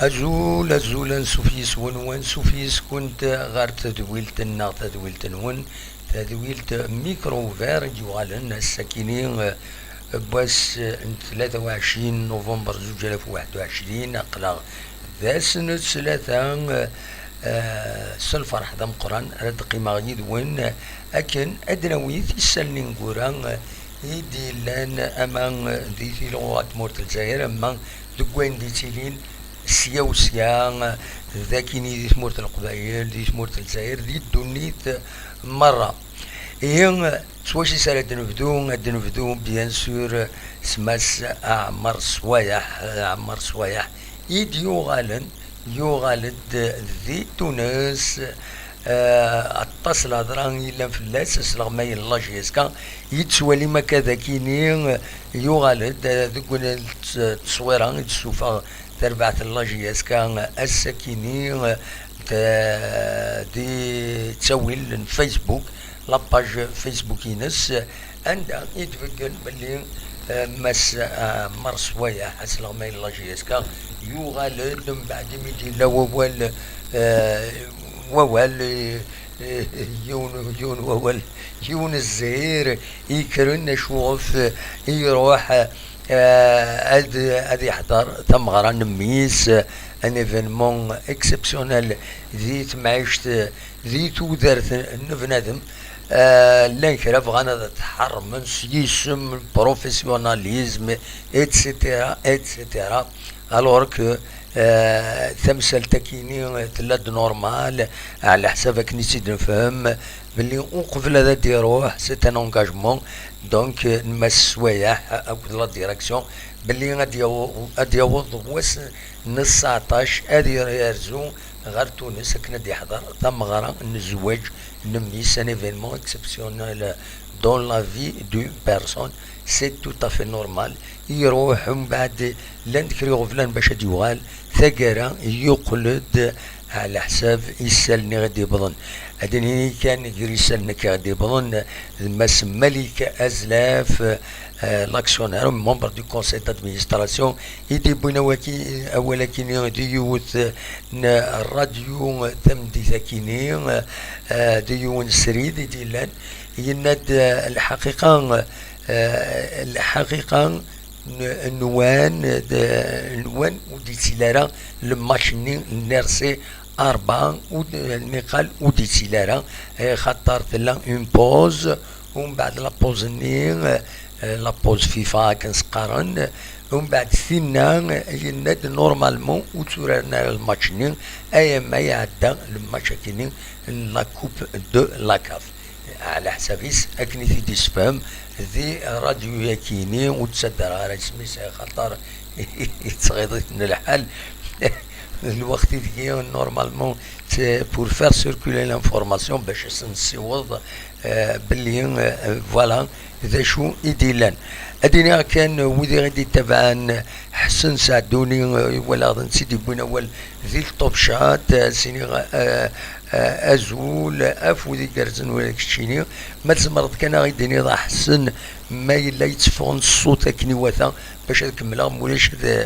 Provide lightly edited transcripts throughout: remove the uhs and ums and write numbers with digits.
أزول سوفيس ونوان سوفيس كنت غار تدويلت النا تدويلت نون تدويلت ميكروفير جوالن السكينين بس 23 نوفمبر 2021 أقلا ذا سنة ثلاثة سلفرح دم قران رد قيمة غيد وين أكن أدنويت السلين قران يدي لان أمان دي لغات مورت الجزائر أمان دقوين دي تيلين سيا وسيا ذاكيني دي مورت القبائل دي مورت الجزائر دي دونيت مرة هي سواشي سالة الدنفدو بيان سور سماس أعمر صوايح يديو غالن يغالد ذي تونس اتصل هضران يلا فلاس اسلغ ما يلا جيسكا يتسوالي ما كذا كيني يغالد ذوك التصويران يتسوفا تربعة الله جيسكا السكيني دي تسوي الفيسبوك لاباج فيسبوك ينس عندها يتفقن باللي مس مرسوية حسلغ ما يلا جيسكا يغالد من بعد ميدي لا ووال يون الزهير يكرن نشوف يروح ادي يحضر تمغرا نميس ان ايفينمون اكسبسيونيل ذي تمعيشت ذي تودرت نبنادم لان كرا بغانا تحر من سيسم بروفيسيوناليزم اتسيتيرا الوغ كو تمثل تكيني تلاد نورمال على حسابك نسيت نفهم باللي وقفل هذا ديروح سي ان انغاجمون دونك نمس سوايح او لا ديريكسيون باللي غادي يوض واس نص 19 غادي يرزو غير تونس كنا يحضر تمغرا الزواج نميس ان ايفينمون اكسبسيونيل دون لا في دو بيرسون سي تو تافي نورمال يروح من بعد لندكري غفلان باش يوغال ثقرا يقلد على حساب يسالني غادي يبضن هادني كان يقري يسالني غادي يبضن ماس ملك ازلاف لاكسيونير ممبر دو كونسيل دادمينستراسيون يدي بويناوكي اولا كيني دي يوث الراديو تمدي ثاكيني دي يون سريد دي لان يناد الحقيقة نوان ودي سيلارا الماشيني نرسي أربعة ونقال ودي سيلارا خطر لا اون بوز ومن بعد لا بوز لا بوز فيفا كنسقارن ومن بعد ثنا يناد نورمالمون وتورنا الماتشني اي ما يعدى الماتش كيني لا كوب دو لا كاف على حسابيس اكني في ديسفام ذي راديو يكيني وتصدر على اسمي خطر يتصغيط من الحال الوقت ديكي نورمالمون بور فير سيركولي لانفورماسيون باش نسيوض باللي فوالا ذا شو يديلان ادينا كان وذي غادي تبعا حسن سعدوني ولا نسيت بوين اول ذي الطوبشات سيني ازول افو ذي كرزن ولا كشيني ما تزمرض كان غيديني ضا حسن ما يلا يتفون الصوت اكني وثا باش نكملها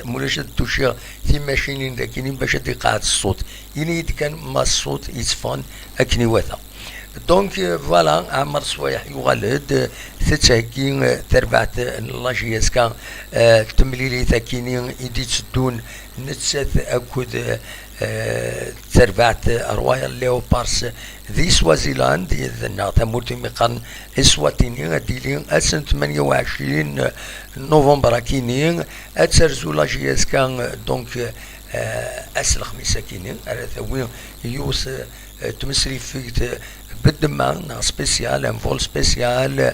مولاش توشي في ماشينين ذاكينين باش يقعد الصوت يعني كان ما الصوت يتفون اكني وثا دونك فوالا عمر صوايح يغلد تتاكي تربعت لاجياسكا تمليلي ثاكيني يدي تسدون نتسات اكود تربعت رويال ليوبارس ذي سوازيلاند ذنا تمورتي مقارن اسواتيني ديلي اسن 28 نوفمبر كيني اتسرزو لاجياسكا دونك اس الخميس كيني على ثوي يوس تمسري في بالدمان سبيسيال ان فول سبيسيال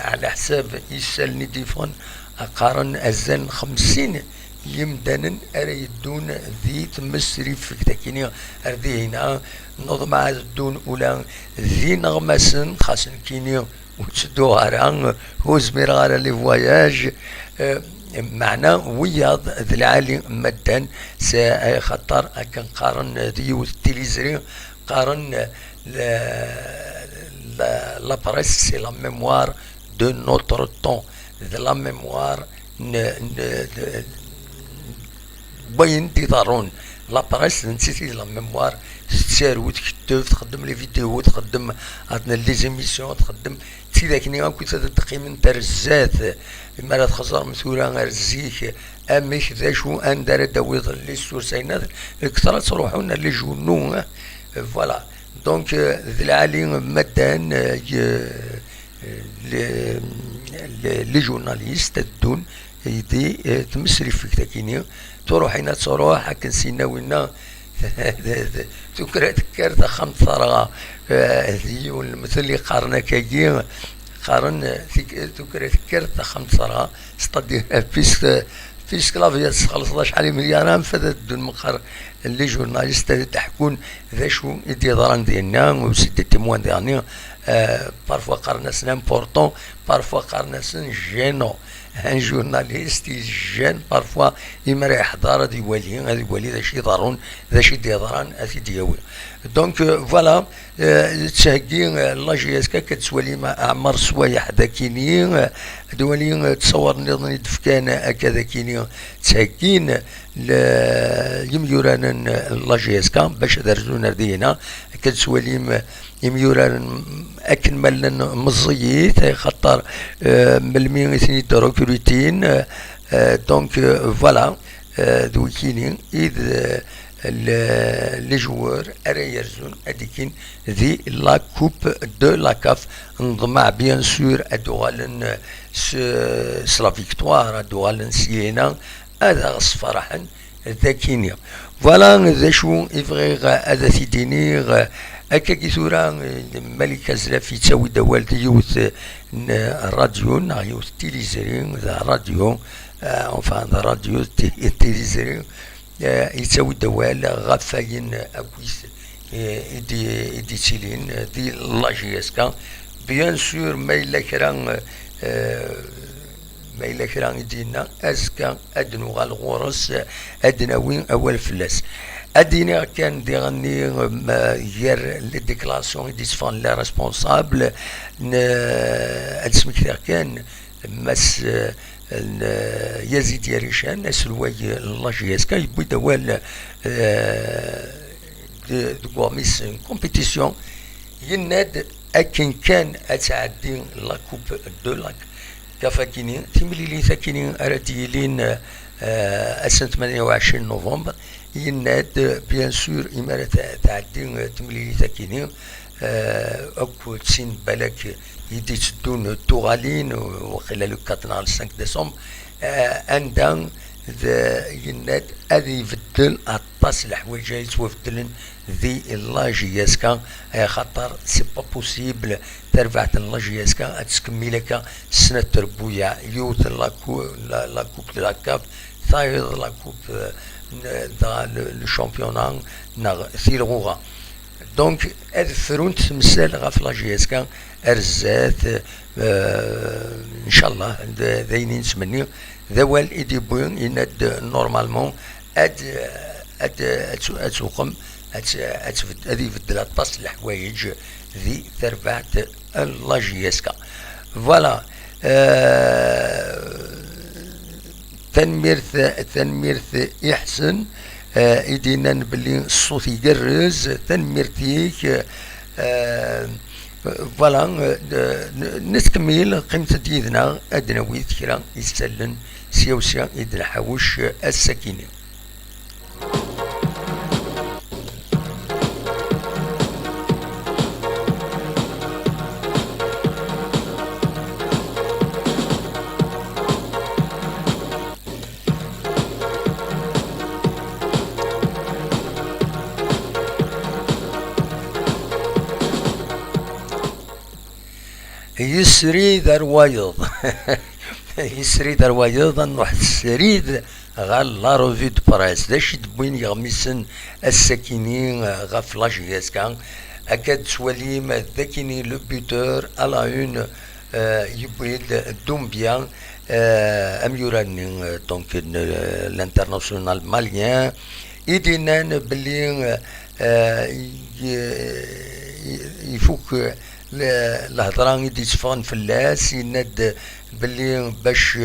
على حساب يسالني ديفون اقارن الزن 50 يمدن اريدون ذي تمسري في كتاكيني اردي هنا نظم عزدون اولا ذي نغمسن خاصن كيني وتسدو غاران هو زمير غارا لي فواياج معنا وياض ذي العالي مدن سا خطر اكن قارن ذي التليزري قارن la presse, c'est la mémoire de notre temps, de la mémoire باين تيضرون لا بريس نسيتي لا ميموار تساروي تكتب تخدم لي فيديو تخدم عندنا لي زيميسيون تخدم تي ذاك كنت تقيم انت رزات ما تخسر مثلا رزيك اميك ذا شو اندر دويض لي سورسينات كثرة تروحون لي جونو فوالا دونك ذي العالي مدان لي جورناليست دون يدي تمسري فيك تاكيني تروح هنا تروح هكا نسينا وينا تكرت خمس ثرى مثل اللي قارنا كاكي قارن تكرت خمس ثرى ستادي فيسك لافيا تخلص شحال مليار فدات دون مقر لي جورناليست تحكون ذا شو يدي ضران ديالنا وسيدي تيموان ديالنا بارفوا قارنا سن امبورطون بارفوا قارنا سن جينو ان جورناليست يجان بارفوا يمري حضاره ديوالي هذا يولي ذا شي ضرون ذا شي ديضران اثي دياوي دونك فوالا تشاكي لا جي اس كتسوالي مع عمر سوايح ذاكيني دولي تصور نظني دفكان هكذا كيني تشاكين يميوران لا جي اس باش درزونا دينا كتسوالي يميوران اكن ملن مزيت خطر ملمين اثني دروكروتين دونك فوالا دوكيني اذ لي جوار اري يرزون اديكين ذي لا كوب دو لا كاف نضمع بيان سور ادوالن سلا فيكتوار ادوالن سينا هذا غص فرحا ذاكينيا فوالا ذا شو يبغي هذا تيديني هكا كي ثورا ملكة زلافي تساوي دوال يوث راديو يوث تيليزري ذا راديو انفان ذا راديو تيليزري يتساوي دوال غفاين اكويس ايدي تيلين دي لا جي اس كا بيان سور ما الا كرا يدينا اسكا ادنو غالغورس ادناوين اول فلاس ادينا كان ديغني غير لي ديكلاسيون دي سفان لا ريسبونسابل اسمك كان مس يزيد يريشان سلوي لا جي اس كا يبوي دوال دو ميس كومبيتيسيون يناد اكن كان اتعدي لا كوب دو لاك كفاكيني تيملي لي ثاكيني اراتيلين السنة 28 نوفمبر يناد بيان سور إمارة تعدي تملي لي ثاكيني أكو تسين بالك يدي تدون توغالين وخلال 4 5 ديسمبر عندها يناد هذه يبدل الطاس الحوايج يتوفدلن ذي لا جي اس كا خاطر سي با بوسيبل ترفعت لا جي اس كا تكملك سنه تربويا يوت لا كوب دو لا كاب ثاير لا كوب دا لو شامبيونان ثيروغا دونك هاد فرونت مسال غاف لا جي اس كا ارزات ان شاء الله ذاين نتمنى ذوال ايدي بوين يناد نورمالمون اتوقم هذه يبدل الطاس الحوايج ذي تربعت لا جي اس كا فوالا تنميرث يحسن ايدينا بلي الصوت يقرز تنميرتيك فوالا نتكمل قيمة ديدنا ادناوي كرا يستلن سيوسيا يدنا حوش السكينه يسري ذروايض يسري ذروايض نروح السريد غال لا روفي دو بريس داش تبوين يغمسن الساكنين غاف لا جي اس كان اكاد تواليم ذاكيني لو بوتور على اون يبويد دومبيان اميوراني دونك الانترناسيونال ماليان يدينان بلي يفوك الهضرة يدي تفغن فلاس يناد بلي باش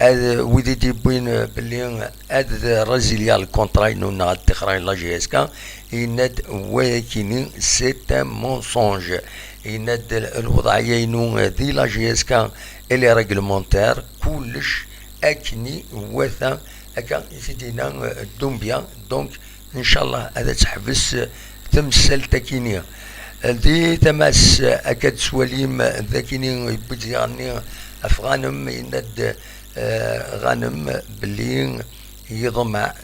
ويدي ديبوين بلي هاد رازيليا الكونترا انو نغاد تخرج لا جي اس كا يناد ولكن سي ان مونسونج يناد الوضعيه انو دي لا جي اس كا الي ريغلمونتير كلش اكني وثا هكا سيدينا دومبيا دونك ان شاء الله هذا تحبس تمثل تكينيا دي تماس اكاد سواليم ذاكيني بدي غني افغانم يناد غانم بلي يضمع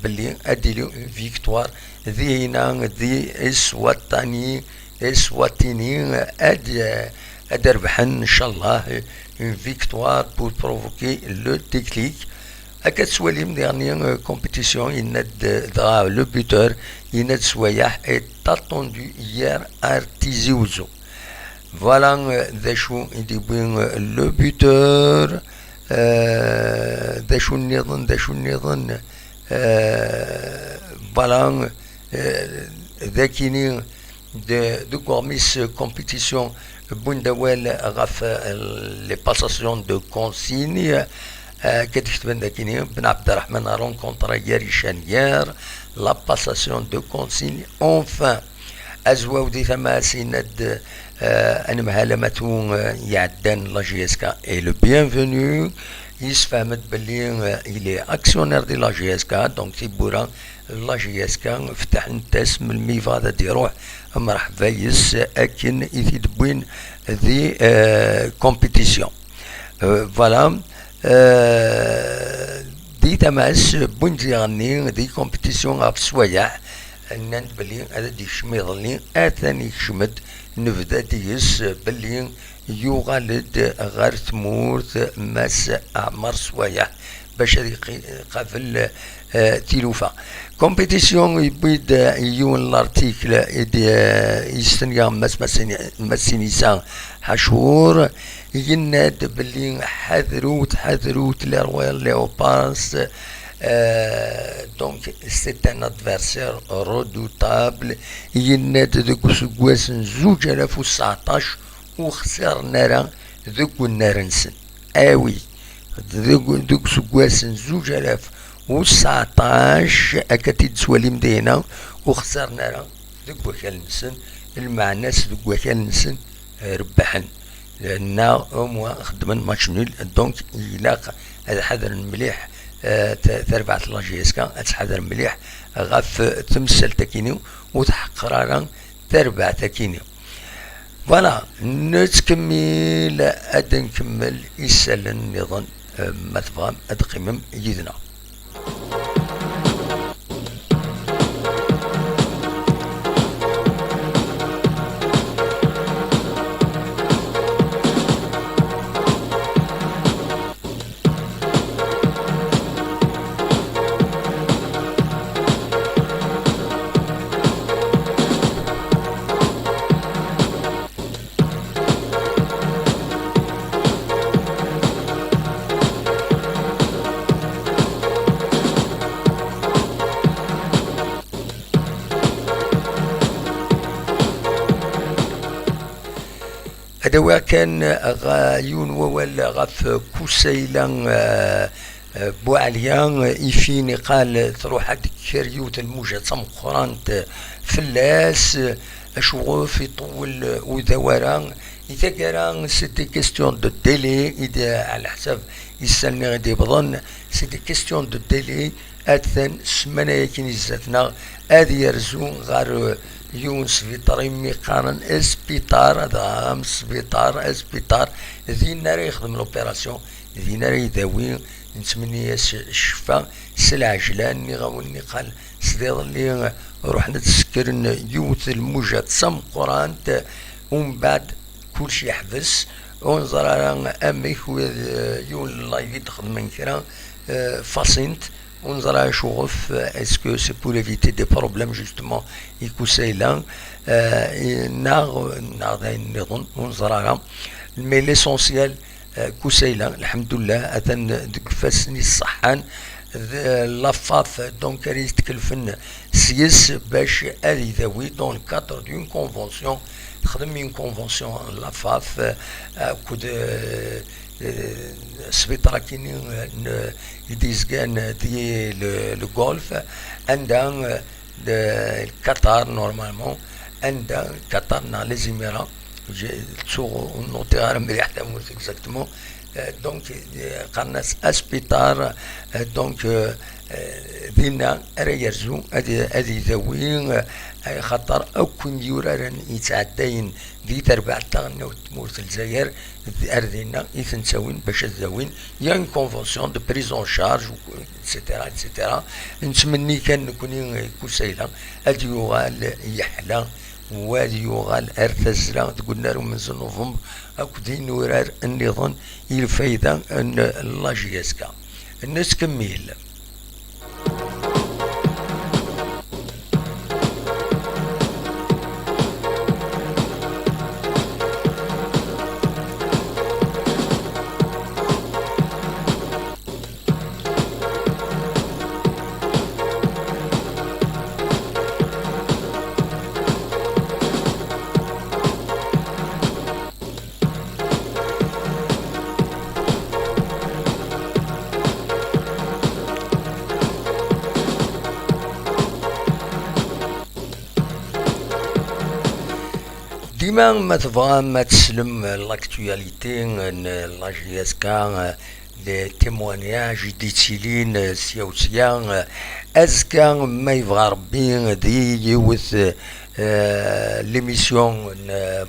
بلي اديلو فيكتوار ذينا ذي اسواتيني اد ربحن ان شاء الله فيكتوار بور بروفوكي لو تكليك اكاد سواليم ديرني كومبيتيسيون يناد دغا لو بوتور يناد سوايح اي تاتوندو يير ارتيزيوزو فوالا ذا شو يديبين لو بوتور ذا شو النظن فوالا ذاكيني دو كورميس كومبيتيسيون بوندوال غاف لي باساسيون دو كونسيني كتكتبن ذاكيني بن عبد الرحمن رونكونترا ياري شانيار لا باساسيون دو كونسيني اونفان ازواو دي ثما سيند انا مهالمتو يعدان لا جي اس كا اي لو بيانفونو يسفهمت بلي الي اكسيونير دي لا جي اس كا دونك تيبورا لا جي اس كا فتح نتاس من الميفا دا يروح مرحبا يس اكن يثيد بوين ذي كومبيتيسيون فوالا دي تماس بوين غني دي كومبيتيسيون غاف سوايع نان بلي هذا دي شميضلي اثاني شمد نبدا ديس بلي يغالد غير تمورت ماس اعمر سوايع باش قبل تيلوفا كومبيتيسيون يبيد يون لارتيكل يستنيا مسينيسان حشور يناد بلي حذروا تلارويل ليوبارس donc c'est un adversaire redoutable يناد ذوك سكواس زوج الاف و 19 وخسرنا ذوك النارنسن اوي ذوك سكواس زوج الاف و 19 اكاتيد سوالي مدينة وخسرنا ذوك وكالنسن المعناس ذوك وكالنسن ربحن لأن هما خدمن ماتش نول دونك يلاق هذا حذر مليح تربعت لا جي اس كا تحذر مليح غاف تمثل تكينيو وتحقق تربع تكينيو فوالا نتكمل اد نكمل يسال النظام ما تفهم اد قمم يدنا هذا كان غايون ووال غاف كوسيلا بوعليا يفيني قال تروح هاد كريوت الموجة تمقرانت فلاس اشوف يطول ودوران إذا كان سيتي كيستيون دو ديلي إذا على حساب يسالني غادي بظن سيتي كيستيون دو ديلي أثن سمانة يكين زاتنا هادي يرزو غار يون سبيطار يمي قارن اسبيطار هذا سبيطار اسبيطار ذي ناري يخدم لوبيراسيون ذي ناري يداوي نتمنى الشفا سلعجلان ني غاوني قال سدير اللي روحنا تسكرن يوت الموجة تسم قران ومن بعد كلشي يحبس ونظر على امي يون الله يدخل من كرا فاسنت ونظر على شغف اسكو سي بور ايفيتي دي بروبليم جوستومون يكوسي لا ناغ نظن ونظر على مي ليسونسيال كوسيلا الحمد لله اذن ديك فاسني الصحان لافاف دونك راه يتكلفن سيس باش ادي ذوي دون الكادر دون كونفونسيون تخدم من كونفونسيون لافاف كود السبيطرة كيني يديزكان دي الجولف عندها القطار نورمالمون عندها القطار نا لي زيميرا تسوق نوتي مليح تموت اكزاكتومون دونك قرناس اسبيطار دونك دينا راه يرزو هادي ذوين خاطر اوكن يورارن يتعداين دي تربع تاعنا تموت الجزائر اردينا يتنساوين باش الذوين يا ان كونفونسيون دو بريزون شارج اكسيتيرا اكسيتيرا نتمني كان نكون كسيله هادي يوغال يحلى وادي يوغال ارتزلا قلنا لهم من نوفمبر اكو دي نورار النظام الفايده ان لاجيسكا الناس كميل ديما ما تبغى ما تسلم لاكتواليتي لا جي اس كا لي تيموانياج ديتيلين سياوسيا ازكا ما يبغى ربي دي يوث ليميسيون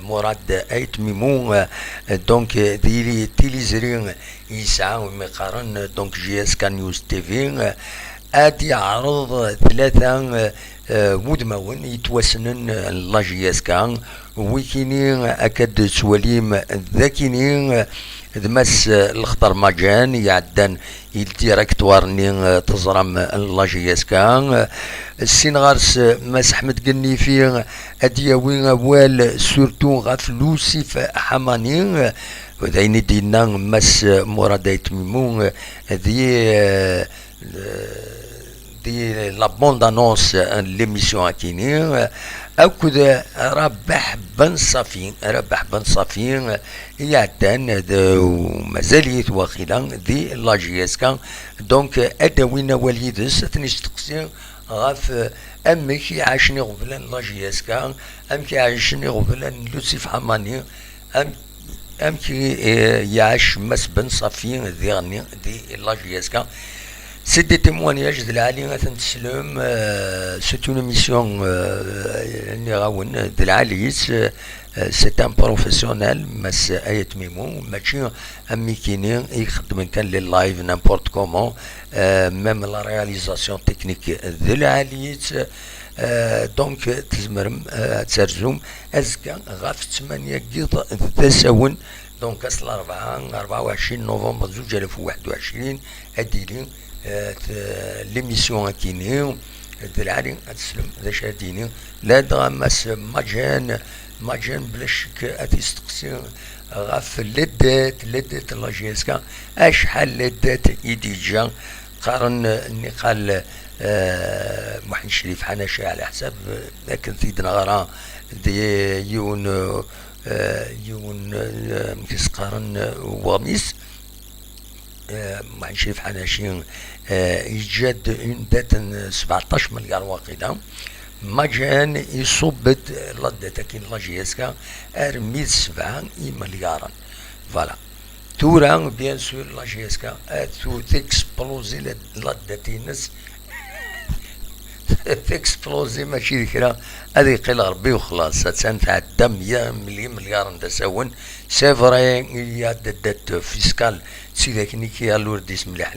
مراد ايت ميمون دونك ديلي تيليزرين يسعى مقارن دونك جي اس كا نيوز تي في ادي عرض ثلاثة مدمون يتوسنن لا جي اس كا ويكيني اكد سواليم ذاكيني دمس الخطر مجان يعدن الديريكتوارني تزرم لا جي اس كا السينغارس ماس احمد قني فيه ادياوين اوال سورتو غفلوسي حماني وداين دينا ماس مراد يتممون دي لا بوند انونس ليميسيون اكيني اكد ربح بن صافي يعدان مازال يتواخلا دي لا جي اس كا دونك اداوينا واليدس تنشتقسي غاف امك يعاشني غبلا لا جي اس كا امك يعاشني غبلا لوسيف حماني امك يعاش مس بن صافي دي لا جي اس كا. C'est des témoignages de la ligne Attenslum, c'est une émission de la Alice, c'est un professionnel, mais c'est Ayet Mimou, mais un mikinin, il fait les lives n'importe comment, même la réalisation technique de la Alice, donc تزمرم ترجم أزكى غاف 8 قيطة تساون دونك أصل 24 نوفمبر 2021 أديلين ليميسيون كيني الدراري تسلم ذا شاديني لا دغمس مجان بلا شك اتيستقسي غاف لدات لا جي اس كا اشحال لدات ايديجا قارن قال محن شريف حناشي على حساب لكن سيدنا غرا دي يون مكس قارن وميس محن شريف حناشي يجد اون دات 17 مليار واقيلا مجان يصبت لداتا كين لا جي اس كا ارميد 7 مليارا فوالا تورا بيان سور لا جي اس كا تو تكسبلوزي لداتينس تكسبلوزي ماشي ذكرى هذه قيل ربي وخلاص تنتعدى 100 مليار نتساون سي فري يا دات فيسكال سيداك نيكي لورديس مليح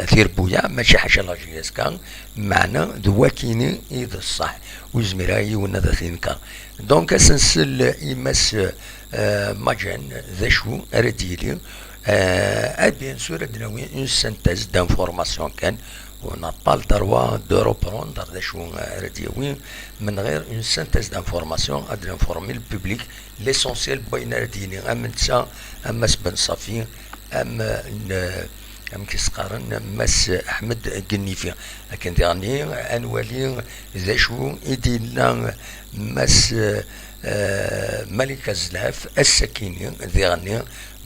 ثير بويا ماشي حاجه لا جي اس كان معنا دواكيني اذا الصح وزميراي ونا ثينكا دونك اسنسل يمس ماجان ذا شو رديلي بيان سور دناوي اون سانتيز دانفورماسيون كان on n'a pas le droit de reprendre des choses radioïnes, mais une synthèse d'information à d'informer le public l'essentiel pour une radioïne. Ça, Mas Ben Safi, كيسقارن مس احمد قنيفي لكن dernier انوالي ذا شو يدينا مس Malika Zlaf, Essakini, dernier.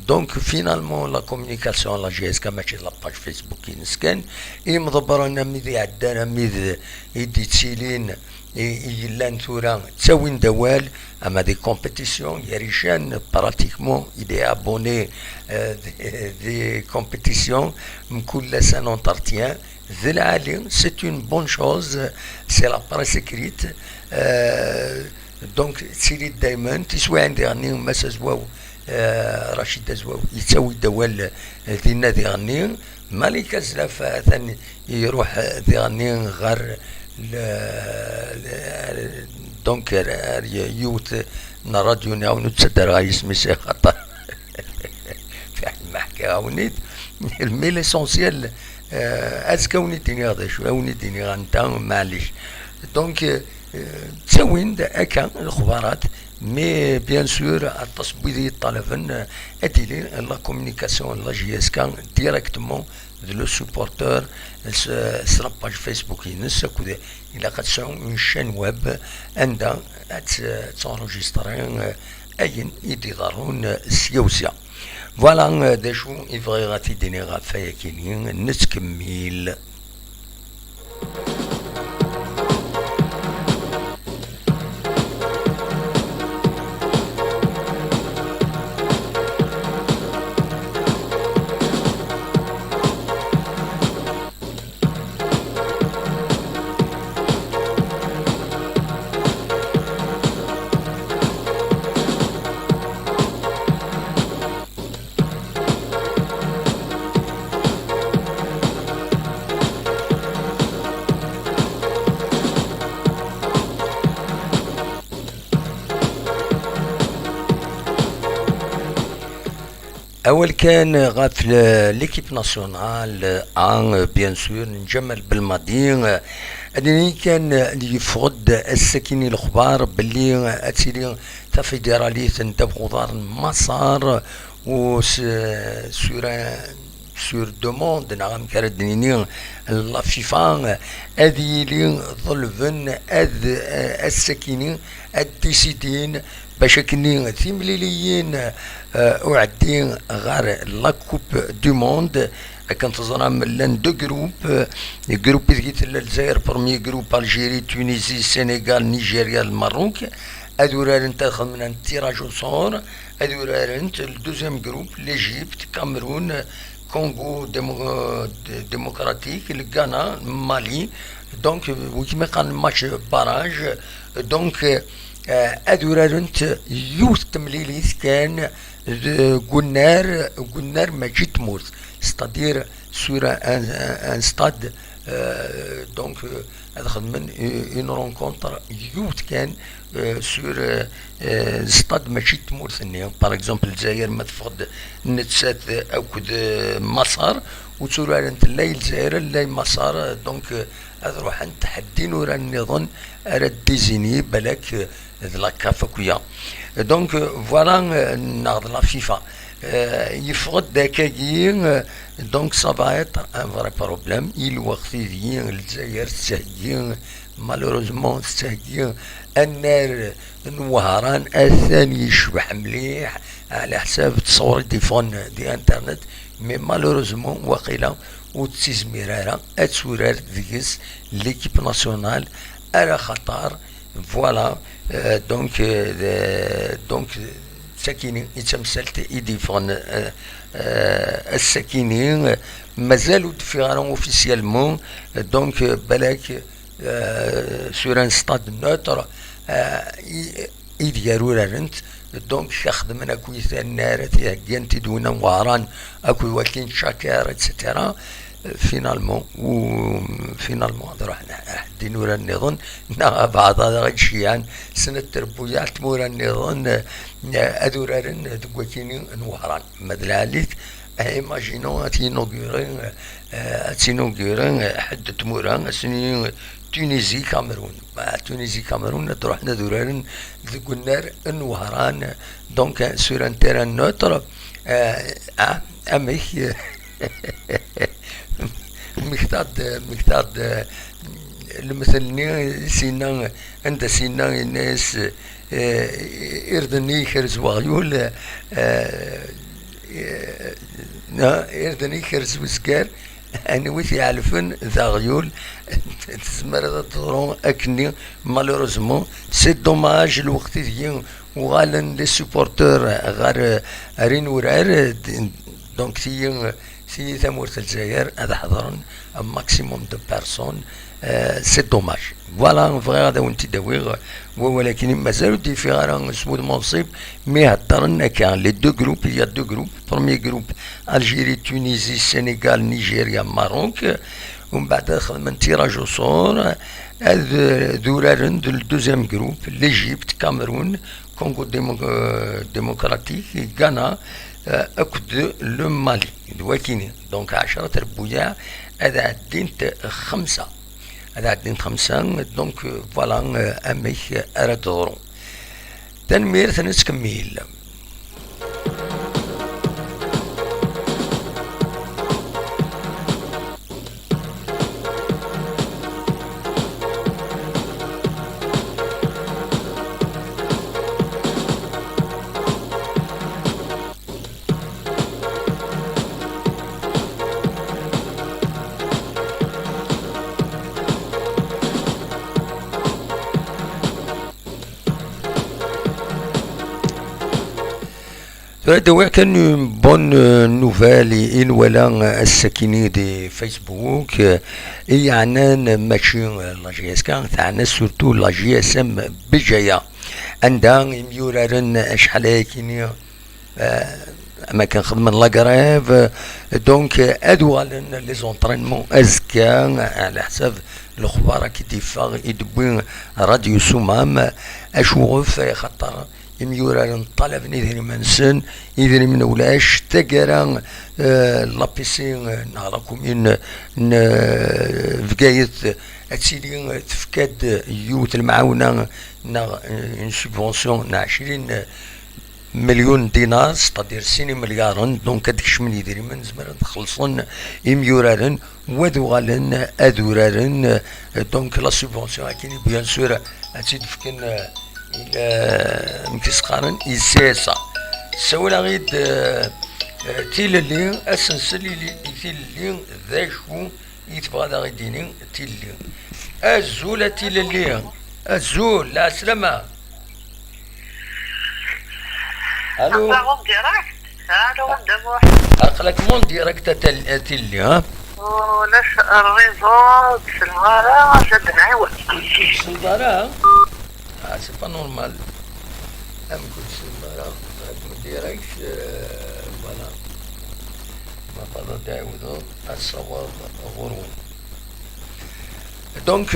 Donc finalement la communication la GSK ماشي la page Facebook ينسكن مضبرنا ميدي عدانا ميد يدي تسيلين يلان ثورا تساوين دوال اما دي كومبيتيسيون يريشان براتيكمون يدي ابوني دي كومبيتيسيون كل سنه انترتيان ذي العالم سي اون بون شوز سي لا بريس écrite دونك تسيلي دايما تسوي عندي غني مسا زواو رشيد زواو يسوي دوال ذي النادي غني مالك زلاف ثاني يروح ذي غني غير دونك يوت راديو ناو نتصدر غاي اسمي سي خطر في المحكي هاونيت مي ليسونسيال ازكا ونيتيني غدا شويه ونيتيني غنتا معليش دونك تساوين هكا الخبارات مي بيان سور التصويت يطالبن اتيلي لا كومونيكاسيون لا جي اس كان ديريكتومون لو سوبورتور سلا باج فيسبوك ينس كود الى قد سون اون شين ويب عندها تونجسترين اين يديرون سيوسيا فوالا داشو يبغي غاتي ديني غافايا كينين نتكمل. اول كان غاف ليكيب ناسيونال ان بيان سور نجمل بالماضي ادني كان يفرض السكيني الاخبار باللي اتسيلي تا فيدراليه نتا بغدار مسار و سور دوموند نعم كردنيني لا فيفا هذه اللي ظلفن السكيني الديسيدين باش كني ثمليليين وعدين غير لا كوب دو موند كنتظر من دو جروب ديال الجزائر بروميي جروب الجيري تونيزي السنغال نيجيريا الماروك ادورار انت من تيراج صور ادورار انت الدوزيام جروب ليجيبت كامرون كونغو ديمقراطيك الغانا مالي دونك وكما قال ماتش باراج دونك ادورارنت يوث تمليليث كان قنار ماشي تموت ستادير سور ان ستاد دونك ادخل من اون رونكونتر يوث كان سور ستاد ماشي تموت ثاني باغ اكزومبل الجزائر ما تفقد نتسات او كد مسار وتسور انت لا الجزائر لا مسار دونك اروح نتحدي نورا نظن اراد ديزيني بالك لا كافكويا دونك فوالا ناخذ لا فيفا يفقد داكاكي دونك سا فا ايتر ان فري بروبليم الوقت ديال الجزائر تسهي مالوروزمون تسهي النار الوهران الثاني يشبح مليح على حساب تصور تليفون دي انترنت مي مالوروزمون واقيلا وتسيز ميرارا اتسورار ديكس ليكيب ناسيونال على خطر فوالا دونك ساكينين يتمثلت يديفون الساكينين مازالوا دفيرون اوفيسيالمون دونك بالك سور ان ستاد نوتر يديروا رانت دونك يخدم انا كويس النار تيهجنتي دون وهران اكو واكين شاكر اتسيتيرا فينالمون راح حدين ورا النظن بعض هذا الشيء سنة تربويات مورا النظن ادورارن دكوكيني نوهران مدلاليت ايماجينو اتينوغيرن حد تمورا سنين تونيزي كاميرون تروح ندورارن ذكونار نوهران دونك سور ان تيران نوتر اميك مكتاد المثل سينا عند سينا الناس إردني خرز وغيول إردني خرز وسكار أنا ويث يعرفن ذا غيول تسمر تضرون أكني مالوريزمون سي دوماج الوقت ديال وغالن لي سوبورتور غير رين ورار دونك سي ثمورة الجزائر هذا حضرن ماكسيموم دو بيرسون سي دوماج فوالا فغي هذا وانت داوي ولكن مازالو ديفيرون اسمو المنصب مي هضرنا كان لي دو جروب يا دو جروب بروميي جروب الجيري تونيزي السنغال نيجيريا ماروك ومن بعد خدمنا تيراج وصور ذورارن دوزيام جروب ليجيبت كاميرون كونغو ديمقراطيك غانا أكد لو مالي دواكيني دونك 10 ربويا هذا عدين 5 هذا عدين 5 دونك فوالا أميك أردورو تنمير ثنسكميل هذا كان بون نوفال إن ولا السكيني دي فيسبوك يعني ماشي لا جي اس كان تاعنا سورتو لا جي اس ام بجايه عندها ميورارن شحال هيكيني ما كنخدم لاكريف دونك ادوالن لي زونطرينمون ازكا على حساب الاخبار كي ديفا يدبوين راديو سمام اشوف خاطر يميورارن طلب نيدير منسن يدير من ولاش تقرا لابيسي نعرفكم ان فكايت اتسيدي تفكاد يوت المعاونه ان سوبونسيون 20 مليون دينار ستادير سيني مليارن دونك هاديك شمن يدير من زمرن تخلصن يميورارن ودوغالن ادورارن دونك لا سوبونسيون كاين بيان سور هاتي فكن مكسقارن إساسا سولا غيد تيللي أسنسلي تيللي ذا شو يتبغى دا غيديني تيللي الزول تيللي الزول لا سلامة الو أقلك مون ديريكت تيللي ها ولاش الريزو تسلمارا شد نعوض تسلمارا سي با نورمال ام كنت سلمارا ديريكت فوالا ما فضل تعاودو الصواب غرون دونك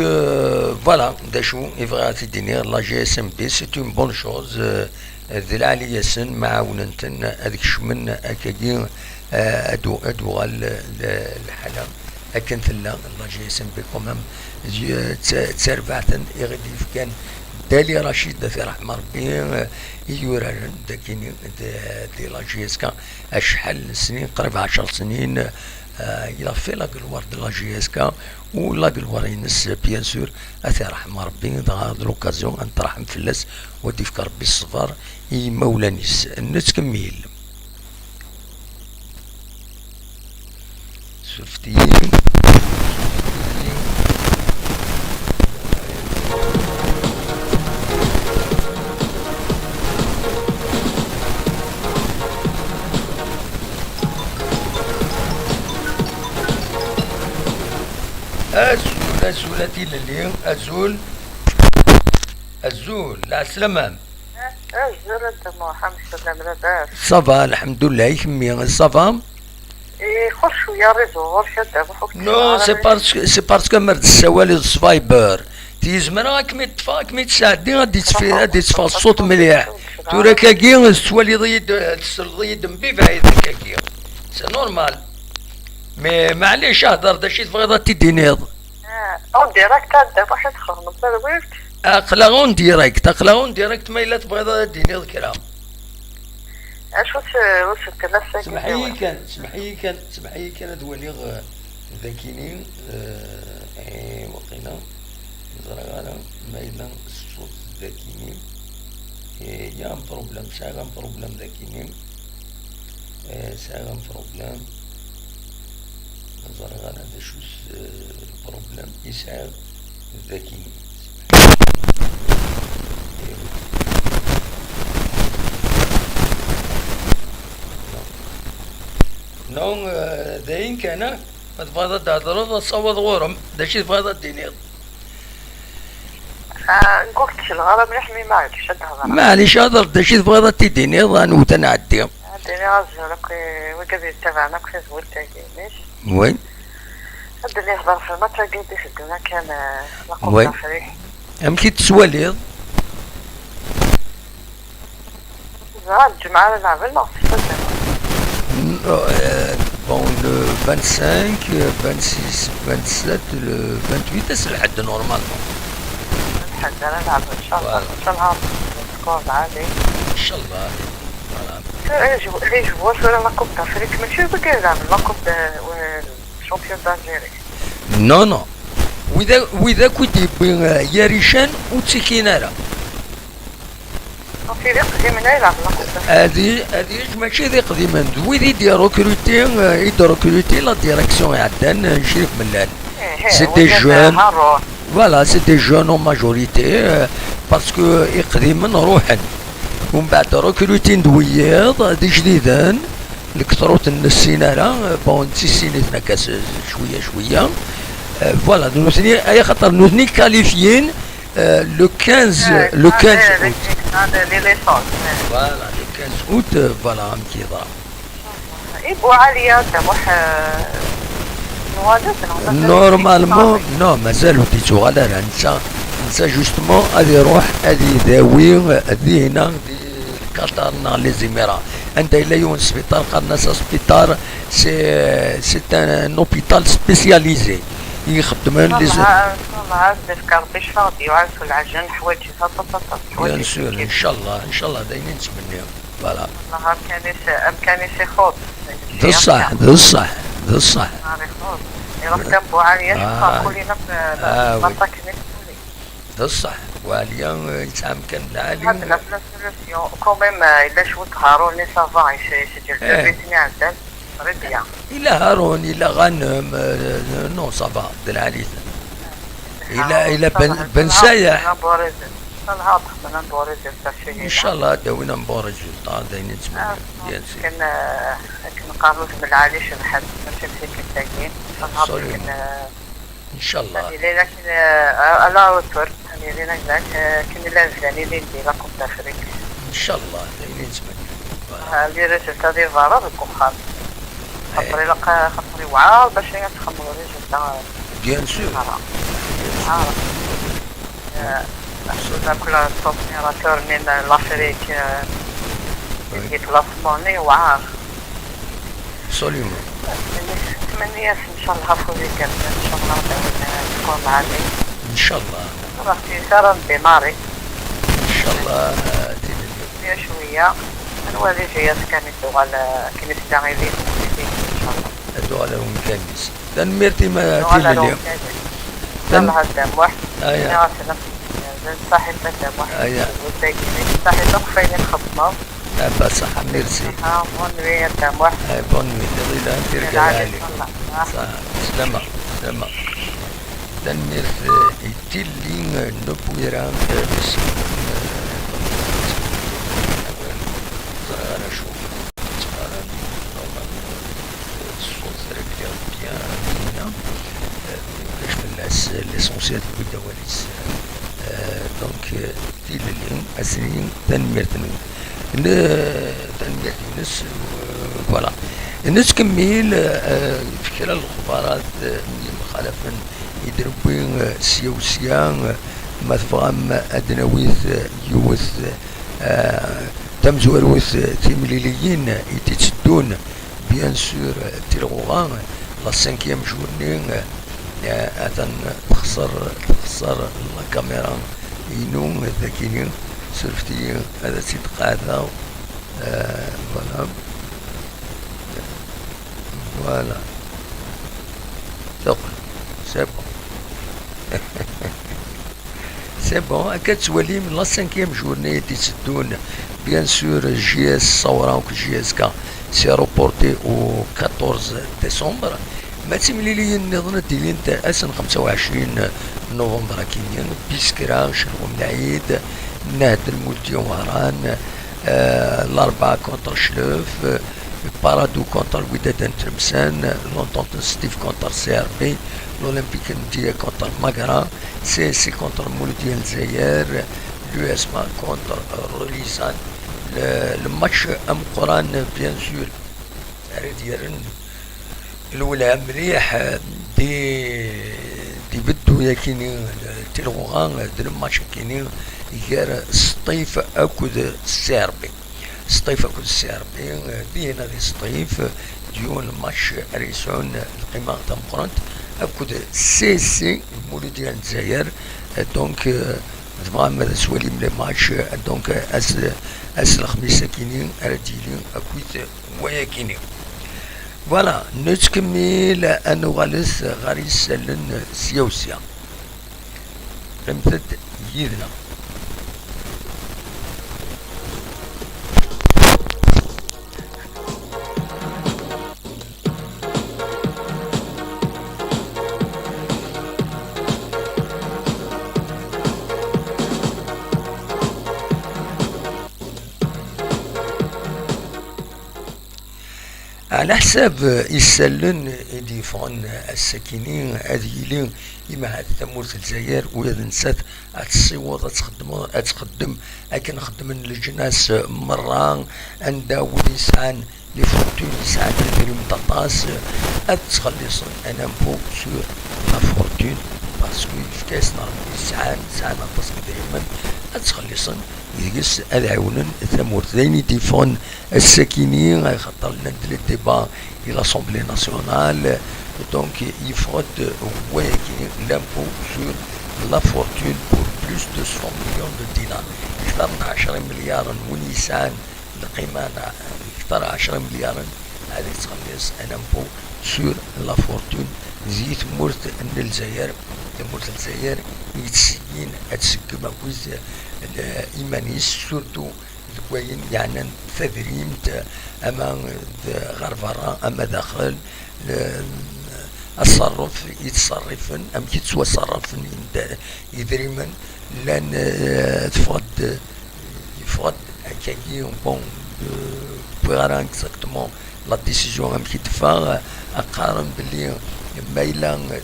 فوالا دا شو يبغى تديني لا جي اس ام بي سي اون بون شوز ذلالي ياسن معاونتن هذيك شمن اكاكي ادوغال الحلا اكن ثلا لا جي اس ام بي كومام تسربعتن يغدي كان دالي رشيد في رحمه ربي يورارن داكيني دي لا جي اس كا شحال سنين قريب 10 سنين الى في لاكلوار دو لا جي اس كا ولاكلوار ينس بيان سور اثي رحمه ربي هاد لوكازيون نترحم فلاس ودي فك ربي الصفار مولانيس نتكمل سوفتي أزولتي لليوم أزول لا سلامة أزول أنت محمد سلام لاباس صافا الحمد لله يكمي صافا إيه خش شوية ريزو غير شادة بحكم نو سي باسكو مرد السوالي السفايبر تيزمر كمي تفا كمي تساعدني غادي تفا الصوت مليح تورا كاكي السوالي ضيد مبي بعيد كاكي سي نورمال مي معليش اهدر داشي تبغي تدينيض اون ديريكت هدا واحد خرمت هذا ويفت اقلاغون ديريكت ما الا تبغي دينيض كرا اش واش الكلاسة سمحي كان دولي ذاكيني وقينا مايلا الصوت ذاكيني يا بروبلم ساغن بروبلم ذاكيني ساغن بروبلم نظر غانا دا شو البروبلم يساغ ذاكيني نون داين كان ما تبغى تهضر تصوت غورم داكشي تبغى دينيض قلت الغرض يحمي معك شد هذا معليش هضر داكشي تبغى تدينيض انا وتنعدي هاديني غازلك وكذا تبعنا كيف قلت لك وين هاد اللي يهضر في المطر قاعد يخدمنا كان وين؟ لقب فريق امكي تسواليض زعل الجمعة نلعب المغرب بون لو 25 26 27 le 28 c'est الحد نورمالمون الحد انا نلعب ان شاء الله ان شاء الله سكور عادي ان شاء الله فوالا لي جوار في لقب افريك ماشي بقى يلعب لقب الشامبيون دالجيري نو نو واذا كنت يا ريشان وتسكينارا في قديم يلعب لقب هذه ماشي ذي قديما ويدي يدير ريكروتي لا ديريكسيون عدان شريف ملال سي دي جون فوالا سي دي جون اون ماجوريتي باسكو قديما روحا ومن بعد ريكروتي ندويض دي جديدان الكثروت السينارا بون تسينيتنا كاس شويه فوالا نوثني اي خاطر نوثني كاليفيين لو 15 هذا لي ليسونس فوالا لو 15 اوت فوالا عم كيضرب يبو عالية تموح نورمالمون نو مازالو ديتو غالا نسا جوستمون غادي يروح غادي يداوي هادي هنا قطرنا لي زيميرا انت الا يون سبيطار قالنا سبيطار سي ان اوبيتال سبيسياليزي يخدم لي والله تذكر باش فاضي وعرفوا العجن حوايج بيان سور ان شاء الله دايما نتمنيو فوالا والله امكاني سي خوت ذا الصح ناري خوت يروح جنبو عالية شوفها كلنا في منطقة ذا الصح وعليا يتعامل كان العالي هاد لا سوليسيون كوميم الا شوت هارون لي سافا يسجل بيتني عندنا ربيع إلا هارون إلا غنم نو صافا العالي إلا بن سايح إن شاء الله داوينا مبارج داين نتمنى كنا قارنوش بالعالي شنحد ماشي مسكين تاكين إن شاء الله لكن على وتر لينا كنا لازلاني اللي ندير لكم تفريق إن شاء الله داين نتمنى لي ريزلتا ديال فارا بكم خاص خاطري وعار باش تخمروا ريزلتا بيان سور كل توبنيراتور من لافريك اللي كلاسموني وعار سوليومون تمنيات ان شاء الله فوزيك ان شاء الله تكون معنا ان شاء الله راه في سارة بماري ان شاء الله تدير شويه الوالي جايات كانت على كنيسة داغيلين ان شاء الله هادو على مكانيس تنميرتي ما تيلي اليوم الله الدم واحد ايا صاحب الدم واحد ايا صاحب خفين الخصمه ابا صح ميرسي بون نوي الدم واحد بون نوي ديري ترجع عليك صح سلامة تنميرت يتيلين نبويران بس انا شوف l'essentiel de Dawalis. Donc, تيلين أسنين تنميرتن تنميرتنس فوالا الناس كميل في خلال الخبارات من مخالفا يدربين سيوسيان مثفهم أدنويث يوث تمزور وث تيمليليين يتسدون بيان سور تلغوغان لا سانكيام جورني أتن تخسر الكاميرا ينوم ذاكينين سرفتي هذا صدق هذا فوالا تقل سي سي بون هكا توالي من لا سانكيام جورني دي تدون بيان سور جي اس صورا و جي اس كا سي روبورتي او 14 ديسمبر ما تملي لي نظن ديالين تاع اسن 25 نوفمبر كينيان بيسكرا شنو من العيد نهد المولتي وهران الاربعه كونتر شلوف بارادو كونتر الوداد ترمسان لونتونت ستيف كونتر سي ار بي l'Olympique Ndia contre Magara, CSC contre Mouloudi El-Zayer, l'USMA contre Rolisan. Le match Amqouran, bien sûr, الأولى مليح دي بدو ياكيني تلغوغان دي الماتش كيني غير سطيف أكود السيربي سطيف أكود السيربي دينا دي سطيف ديون الماتش ريسون القيمة تاع مقرنت أكود سي سي المولودية الجزائر دونك فغام سوالي من الماتش دونك أس الخميس كيني رديلي أكود ويا كيني فوالا نتكمل أنو غالس غاريس لن سيوسيا رمتد يدنا على حساب يسلن يديفون الساكنين هذيلين إما هاد تمورت الجزائر وإذا نسات هتصيوض تقدم أكن نخدم الجناس مرة عندها ولي سعان لي فورتون سعان الفيلم طاطاس أتخلصن أنا بو سور لا فورتون باسكو فكاس نهار سعان أتصل دائما أتخلصن يجلس العونن ثمورت ذين يديفون الساكنين خاطر لنا لي ديبا في لاسومبلي ناسيونال دونك يفرض ولكن لامبو سور لا فورتون بور بلوس دو 100 مليون دو دينار اكثر من 10 مليار ونيسان القيمة اكثر 10 مليار هذه تخلص لامبو سور لا فورتون زيت مورت الجزائر مورت الجزائر يتسجين هتسكم أكوز الإيمانيس سورتو الكوين يعني تدريمت أما غرفرة أما داخل الصرف يتصرفن أم يتسوى صرفن يدريمن لأن يفرض هكاكي بون بغارا اكزاكتومون لا ديسيزيون أم كيدفع أقارن بلي مايلان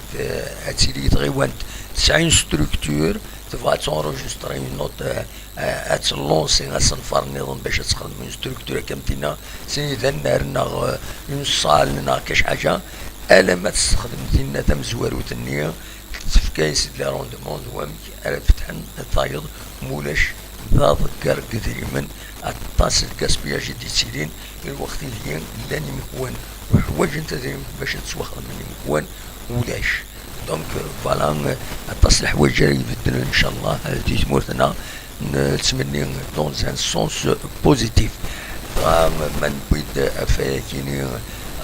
هاتيلي تغيوانت 90 ستركتور تبغى تونجستري نوت اتلونسي غاسنفر نظام باش تخدم من ستركتور كامتينا سيدا نارنا اون صال لنا كاش حاجه الا ما تستخدم دينا تم زواروت النيه تفكايس لي روندمون دوامك على فتحن طايض مولاش ضاد كار قدريمن الطاس الكاسبياج دي تسيلين الوقت اللي لاني مكون وحواج انت باش تسوخ مني مكون ولاش دونك فوالا التصليح وجاري يبدل ان شاء الله دي تمورتنا نتمنى دون ان سونس بوزيتيف من بيد افاكيني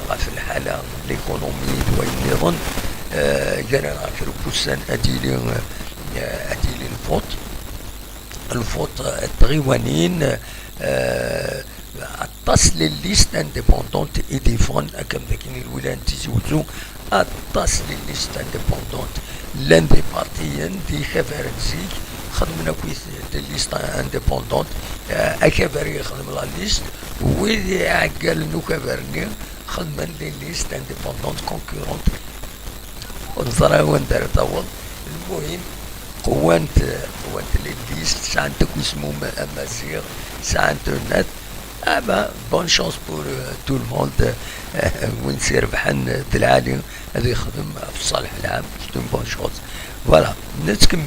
في الحاله ليكونومي والنظام جانا نعرفوا بوسان اديلي الفوت التغيوانين التصل لليست انديبوندونت يديفون كم ذاكين الولايات تيزوزو التصل لليست انديبوندونت لاندي بارتيين دي خفارنسيك خدمنا كويس دي ليست انديبوندونت اكبري خدم لا ليست ويدي عقال نو كبرني خدمنا لي ليست انديبوندونت كونكورونت ونظرا وين دار طول المهم قوانت لي ليست سانتك اسمو امازيغ سانت نت أما بون شانس بور تو الموند وين سير بحن العالي هذا يخدم في الصالح العام سيتون بون شانس فوالا نتكمل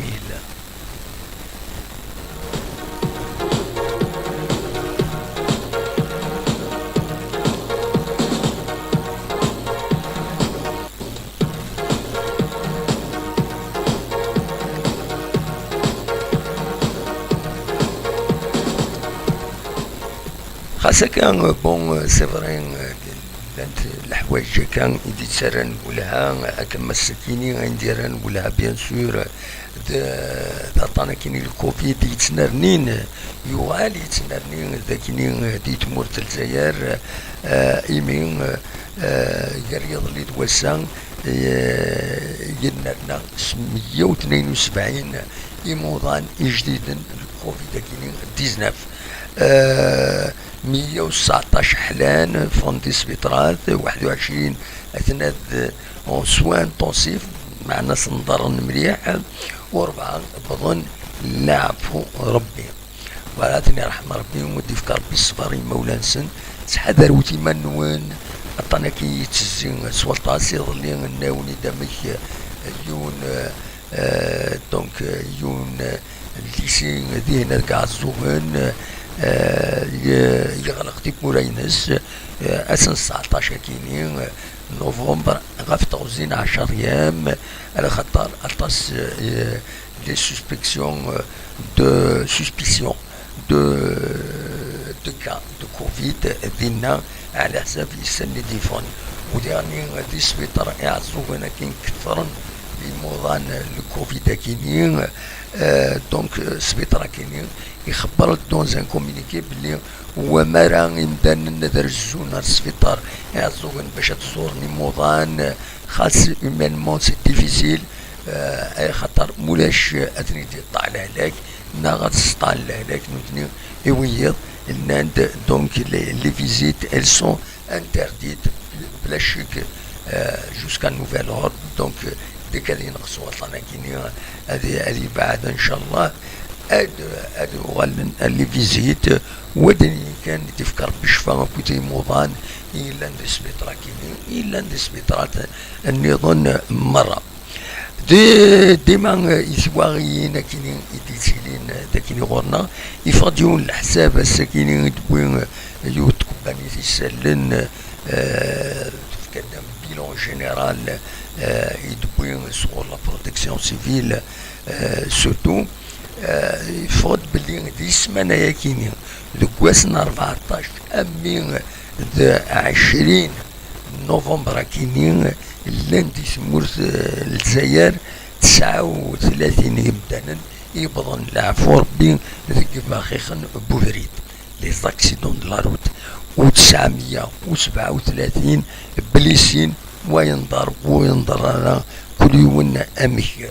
خاصة كان بون سي فري لانت الحوايج كان يدي تسرى نقولها كما السكيني غنديرها نقولها بيان سور عطانا كيني الكوفيد يتنرنين يغالي يتنرنين ذاكيني دي تمور الجزائر ايمين يريض اللي توسع ينرنا 172 إيموضان جديدا الكوفيد كيني 19 119 حلان فوندي سبيطرات 21 اثناء اون سوان انتونسيف مع ناس نضرن مليح واربعه بظن نعفو ربي ولاتني رحم ربي ودي في ربي الصفاري مولانسن تحذر وتيما نوين عطانا كي يتزين سوالطاسي ظلي ناوني دامك يون دونك يون الليسي ذهنا كاع الزوغن يغلق تيب مورينس اسن 19 كيني نوفمبر غاف توزين 10 ايام على خاطر اطاس لي سوسبيكسيون دو سوسبيسيون دو كا دو كوفيد دينا على حساب السن ديفون وديرني دي سبيطار يعزو هنا كاين كثرن موضان الكوفيد كاينين دونك سبيطار كاينين يخبر دون زان كومينيكي بلي هو ما راه يمدان ندرجو نهار السبيطار يعزوغن باش تزورني موضان خاص اومينمون سي ديفيسيل اي خاطر مولاش اثني يطلع لهلاك نا غتسطال لهلاك نوتني يويض الناند دونك لي فيزيت elles sont interdites بلا شك جوسكا نوفيل اوردر دونك ديك اللي نقصوا عطانا كيني هذه بعد ان شاء الله هاد غالن اللي فيزيت ودني كان تفكر بالشفاء بوتي موضان الا ندي سبيطرا كيني الا ندي سبيطرات النظام مره ديما يسواغيين كيني يديسيلين داكيني غورنا يفضيون الحساب الساكيني يدوين يوتكباني يسالن كدام بيلون جينيرال يدوين سور لا بروتيكسيون سيفيل سورتو يفرض بلي دي السمانه يا كيني لكواسنا 14 امين 20 نوفمبر كيني اللندي سمورت الجزائر 39 يبدانا يبضن العفو ربي ذيك مخيخن بوفريد لي زاكسيدون دو لا روت و 937 بليسين وينضرب وينضر كل يوم امك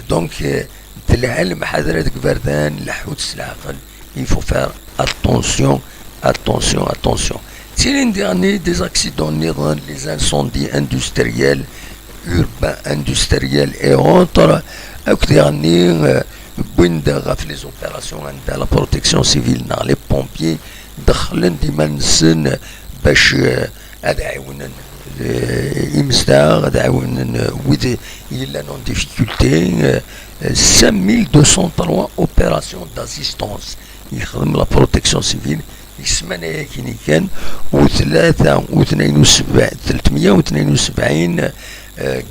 دونك العلم حضرتك بردان لحوت العقل يفو فار اتونسيون اتونسيون اتونسيون تيرين ديرني دي زاكسيدون نظام لي زانسوندي اندستريال urbain industriel et autres ديرني بوين غاف لي زوبيراسيون عندها لا بروتيكسيون سيفيل نا لي بومبيي دخلن ديما نسن باش هذا يعاونن يمستا هذا يعاونن ويد إلا نون ديفيكولتي 5203 اوبيراسيون داسيستونس يخدم لا بروتيكسيون سيفيل السمانه كيني كان و 372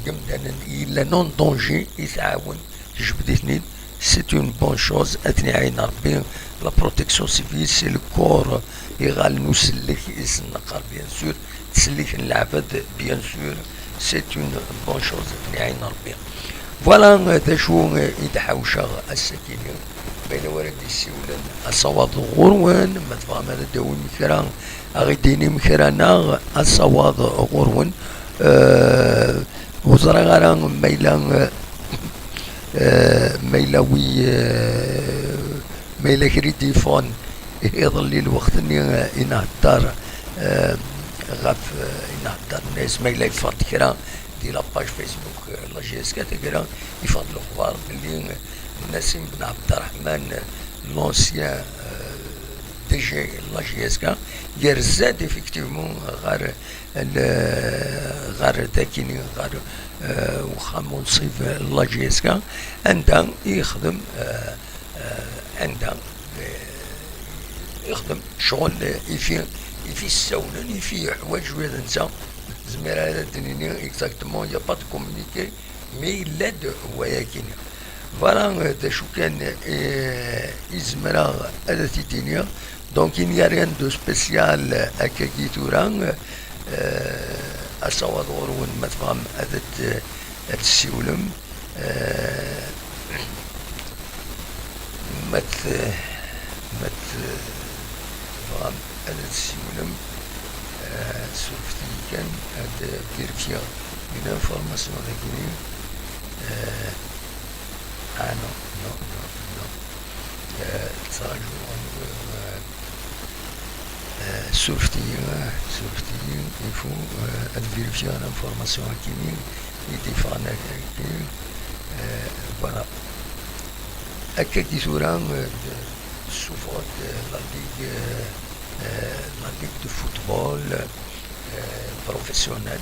قمدان إلا نون دونجي يتعاون جبد اثنين سي اون بون شوز اثني عين ربي لا بروتيكسيون سيفيل سي لو كور يغال نسلك يسنقر بيان سور تسلك العباد بيان سور سي اون بون شوز اثني عين ربي فوالا هذا شو يتحوشا السكينة بين ورد السيولان الصواب غروان ما تفهم هذا داون مكران أغيديني مكرانا الصواب غروان وزرا غران ميلا كريدي فون يظل الوقت اني ينهدر غاف ينهدر الناس ميلا يفضل كرا دي لاباج فيسبوك لا جي اس كا تكرا يفضل الاخبار بلي نسيم بن عبد الرحمن لونسيان دي جي لا جي اس كا يرزاد افكتيفمون غار داكيني غار وخا منصف لا جي اس كا عندها يخدم عندها يخدم شغل يفي السولن يفي حوايج وهذا نتا زمير هذا دنيني اكزاكتومون يا با دو كومونيكي مي لاد هو ياكيني فوالا هذا شو كان يزمر هذا تيدينيا دونك il n'y a rien de spécial à Kagitourang أصوات غرون مثلا هذا السيولم مت فهم هذا السيولم سوفتي كان هذا فيرفيا une information régulière non ça سوفتي il faut vérifier l'information qui يدفعنا voilà هكا كي صورة صفات لا ليغ دو فوتبول بروفيسيونيل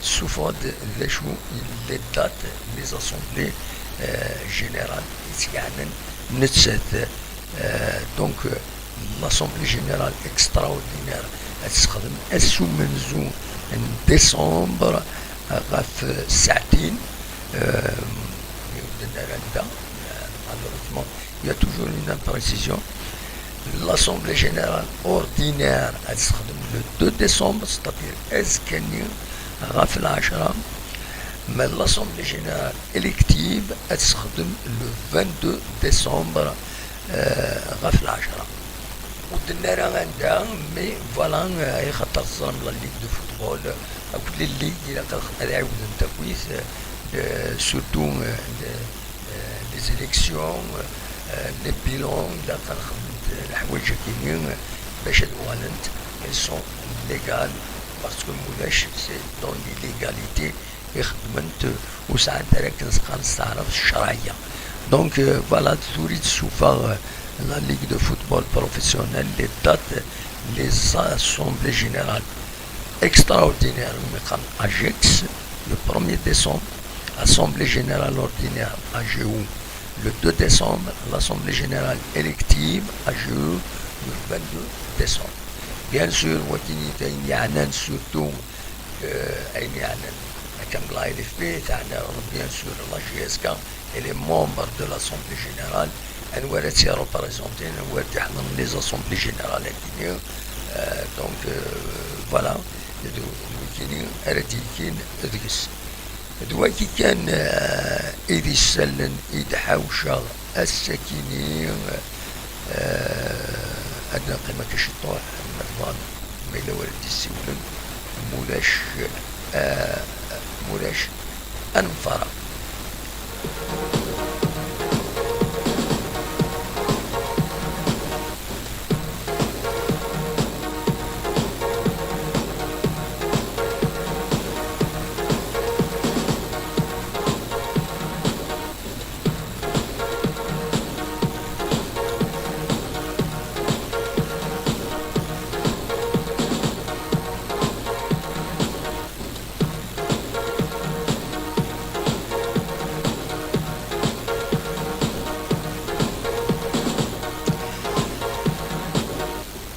صفات ذا شو لي دات لي زاسومبلي جينيرال يعني نتسات دونك l'Assemblée générale extraordinaire تستخدم اسو منزو ديسمبر غاف ساعتين malheureusement il y a toujours une imprécision. L'Assemblée générale ordinaire تستخدم le 2 décembre c'est-à-dire اسكني غاف العشرة. mais l'Assemblée générale élective تستخدم le 22 décembre غاف العشرة. ودنا راه عندها مي فوالا يخطر الظلم لا ليغ دو فوتبول كل الليغ الى غادي انت كويس سورتو لي زيليكسيون لي بيلون الى خدمت الحوايج كاينين باش الوالنت سون ليغال باسكو مولاش سي دون لي ليغاليتي يخدمت وساعات راك نستعرض الشرعيه دونك فوالا تريد تشوفها la Ligue de football professionnel, les dates, les assemblées générales extraordinaires, Ajax, le 1er décembre, l'assemblée générale ordinaire, AGU, le 2 décembre, l'assemblée générale élective, AGU, le 22 décembre. Bien sûr, surtout, bien sûr, la GSK et les membres de l'assemblée générale انوار تي ريبريزونتي انوار تحضر لي زاسومبلي جينيرال كاينين دونك فوالا كاينين اراتي كاين ادكس دوا كي كان ايدي السلن ايد حاوشه السكينين ادنا قيمه كشطوح مثلا ما الى والد السولن مولاش انفرا.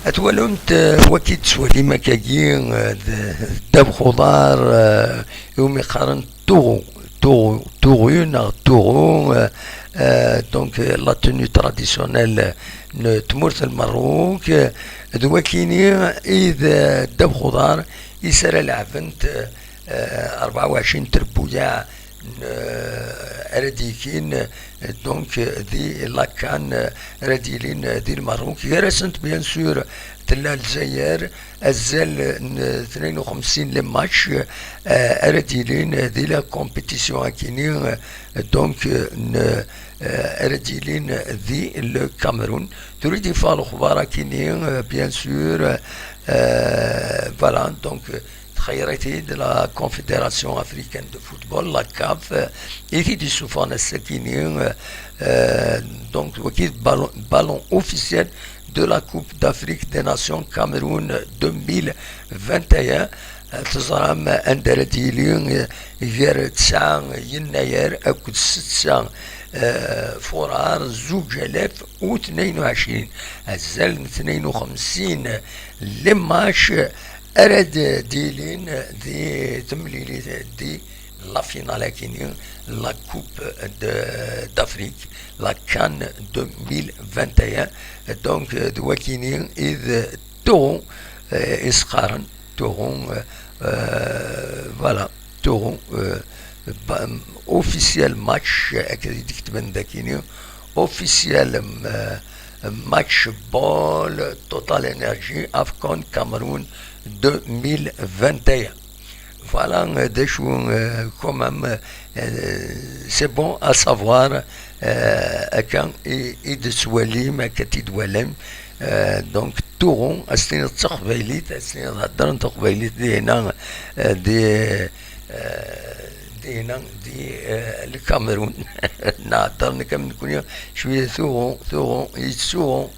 اتولمت وكيد سوالي مكاكين داب خضار يوم يقارن توغو دونك لا توني تراديسيونيل تمورت المروك دوا كيني اذا داب خضار يسرى لعبنت 24 تربويا رديكين دونك دي لاكان رديلين دي الماروك يرسنت بيان سور تلا الجزائر الزال 52 لي ماتش رديلين دي لا كومبيتيسيون كاينين دونك رديلين دي الكاميرون تريد يفعلوا اخبار كاينين بيان سور فوالا دونك خيرتي de la Confédération africaine de football, la CAF, et qui dit souvent السكينين donc ballon officiel de la Coupe d'Afrique des Nations Cameroun 2021 تزرم اندرديلين غير 9 يناير اكد 6 فورار 2022 الزل 52 لماش أراد ديلين دي تمليلي دي لا فينال كينين لا كوب d'Afrique لا كان 2021 دونك دوا كينين إذ تورون إسقارن تورون فوالا تورون اوفيسيال ماتش هكا تكتبن داكيني اوفيسيال ماتش بول توتال انرجي افكون كاميرون 2021. Voilà, des choses quand même, c'est bon à savoir quand et de soigner ma petite doualem. Donc Touron, à ce niveau تقبيليت à ce niveau هضرنا تقبيليت دي هنا دي هنا دي الكاميرون نهضر كم نكون شوية ثورون يتسورون.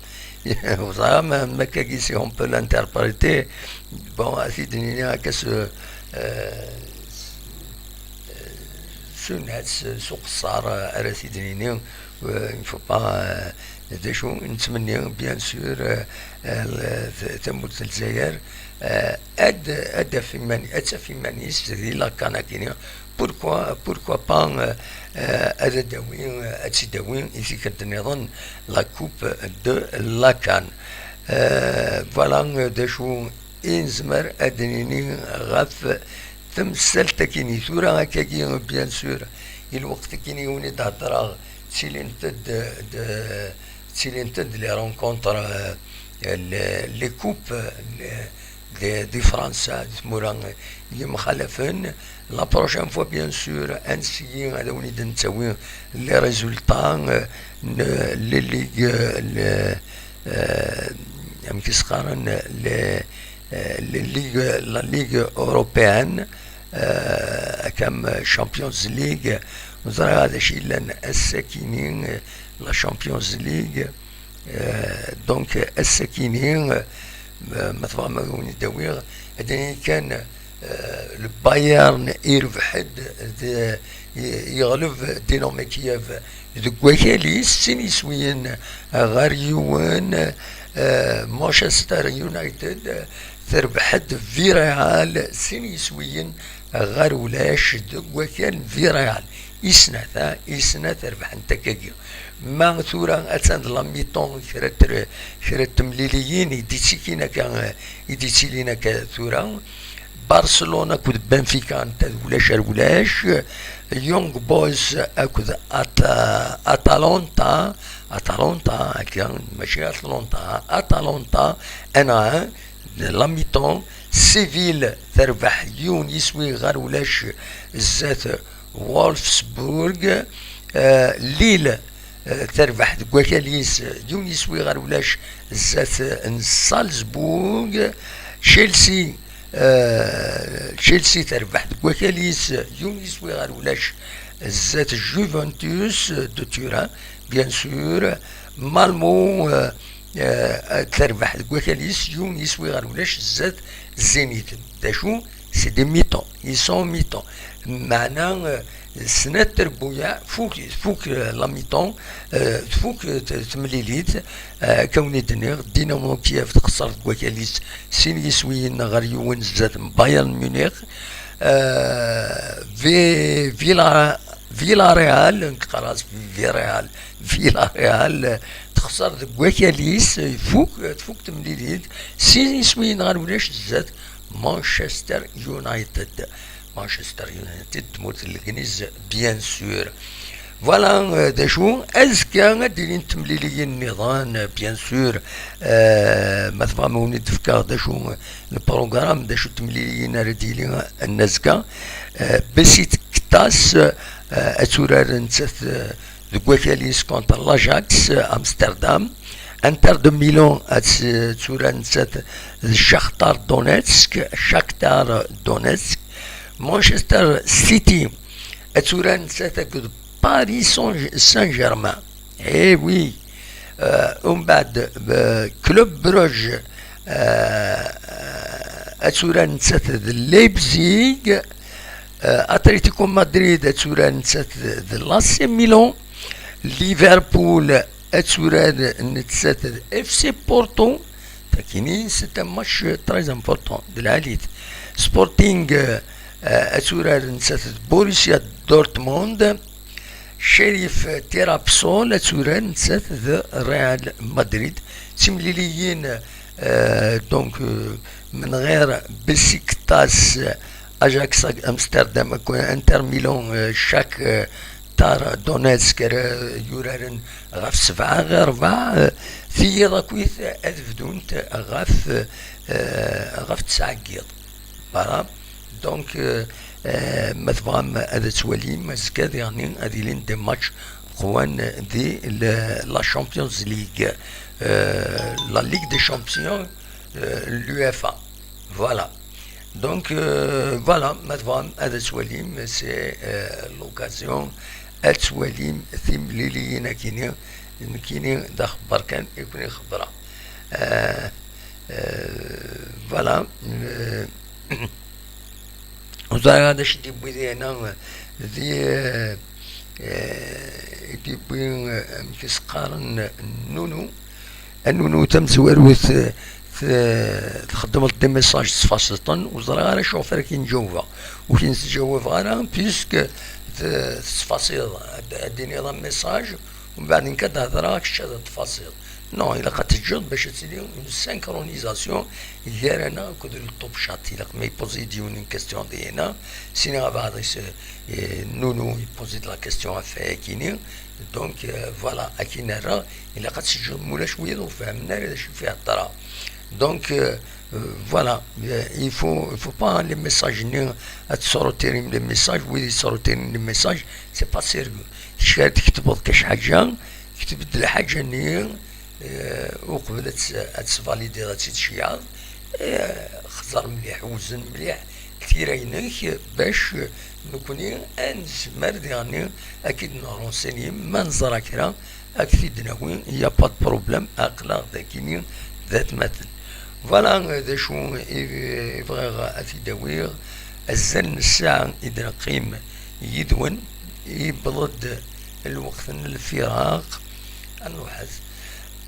ما كاكيسي on peut l'interpréter. Bon, à الدنيا كاس سنهاس سوق الصار على سيدنيني il faut pas دي شو نتمنى بيان سور تموت الجزائر اد في مانيس دي لا كاناكينيا pourquoi pas اداوين اتسداوين اذا كنت نظن لا كوب دو لا كان. فوالا دي شو إنزمر أدنيني غاف تمثل تكيني ثورة هكاكي بيان سور الوقت كيني وني تهضر تسيلينتد لي رونكونتر لي كوب دي فرنسا تمورا يمخالفين لا بروشين فوا بيان سور انسيي هذا وني نسوي لي ريزولطا لي ليغ يمكن كيسقارن la Ligue européenne comme Champions League. Nous avons des لأن الساكنين la Champions League. donc الساكنين مثلا ما نقول ندوير هذا كان البايرن يربح يغلب دينامو كييف دكوكاليس سينيسويين غاريوان مانشستر يونايتد تربحت فيريال سينيسويين غار ولاش دكوكال فيريال إسنا تربح انتكاكي ما ثورة أتسند لاميطون شرات تمليليين يديتيكينا كان يديتيلينا كثورة برشلونة كود بنفيكا انت ولاش يونغ بويز اكود اتالونتا كان ماشي اتالونتا انا لاميطون سيفيل تربح يون يسوي غير ولاش الزات وولفسبورغ ليل تربح دكوكاليس يون يسوي غير ولاش الزات سالزبورغ تشيلسي تربح دكوكاليس يون يسوي غير ولاش الزات جوفنتوس دو توران بيان سور مالمو تربح دكوكاليس يون يسوي غير ولاش الزات زينيت داشو سي دي ميتون يسون ميتون معناه سنة تربويا فوق لا ميتون فوق تمليليت كوني دنيغ دينامو كييف تخسر دكوكاليس سين يسويين غير يون زات بايرن ميونخ فيلا ريال خلاص فيلا ريال تخسر دكوكاليس فوق تمليليت سين يسويين غير ولاش زات مانشستر يونايتد تموت الكنيز بيان سور. فوالا داشو ازكا ديرين تمليليين النظام بيان سور مثلا موني تفكر داشو البروغرام داشو تمليليين رديلي النزكا بسيت كتاس اتورار نتسات دكوكاليس كونتر لاجاكس امستردام انتر دو ميلون اتورار نتسات شاختار دونيتسك مانشستر سيتي اتوران ستكد باريس سان جيرمان اي وي ومن بعد كلوب بروج اتوران ستد ليبزيغ اتلتيكو مدريد اتوران ستد لاسي ميلان ليفربول اتوران نتستد اف سي بورتو تاكيني سيت ماتش تري امبورطون دو العاليت سبورتينغ أتورار نسات بوريسيا دورتموند شريف تيرابسول أتورار نسات ريال مدريد تمليليين دونك من غير بسيكتاس اجاكس امستردام انتر ميلون شاك تار دونيتسك يورارن غاف 7 غير 4 في راكويث اذفدونت غاف 9 كيض فوالا دونك مثلا هذا توالي مازكاد يعني هذه لين دي ماتش قوان دي لا شامبيونز ليغ لا ليغ دي شامبيون l'UEFA voilà donc voilà مثلا هذا تواليم سي لوكازيون التواليم ثيم ليلينا كيني داخل بركان يكون يخبرها فوالا وزارة هذا شي تيبوي هنا تيبوي كيسقارن النونو تم زواروث تخدم دي ميساج تفاصيل وزرا غير شوفر كي نجاوبها وكي نتجاوب غير بيسك تفاصيل اديني لا ميساج ومن بعد كتهضر كشاد التفاصيل نو الا قتجد باش تسيدي اون سانكرونيزاسيون ديالنا كودر الطوب شات الا ما يبوزي ديون كاستيون ديالنا سينا بعد نونو يبوزي لا كاستيون فاكيني دونك فوالا اكينا راه الا قتسجل مولا شويه وفهمنا هذا شي فيها الطرا donc voilà il faut pas les messages تصوروا les messages ويلي تصوروا les messages c'est pas sérieux شحال تكتبوا كاش حاجه كتبت الحاجه ني وقبل تسفاليدي غاتشيال خزر مليح وزن مليح كثيرينك باش نكوني انزمر يعني اكيد نرونسيني ما نزرا كرا اكيد ناوي يا با بروبليم اقلا ذاكيني ذات مثل فوالا ذا شو يبغى اتداوير الزن الساعة إذا قيم يدون يبلد الوقت الفراق نوحث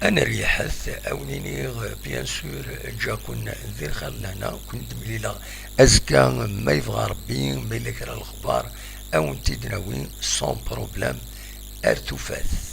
أنا ريحث أونيني بيان سور جا كنا ذير خلنا كنت مليلا أزكى ما يبغى ربي ما يلكر الأخبار أو انتي دناوين سون بروبلام أرتوفاث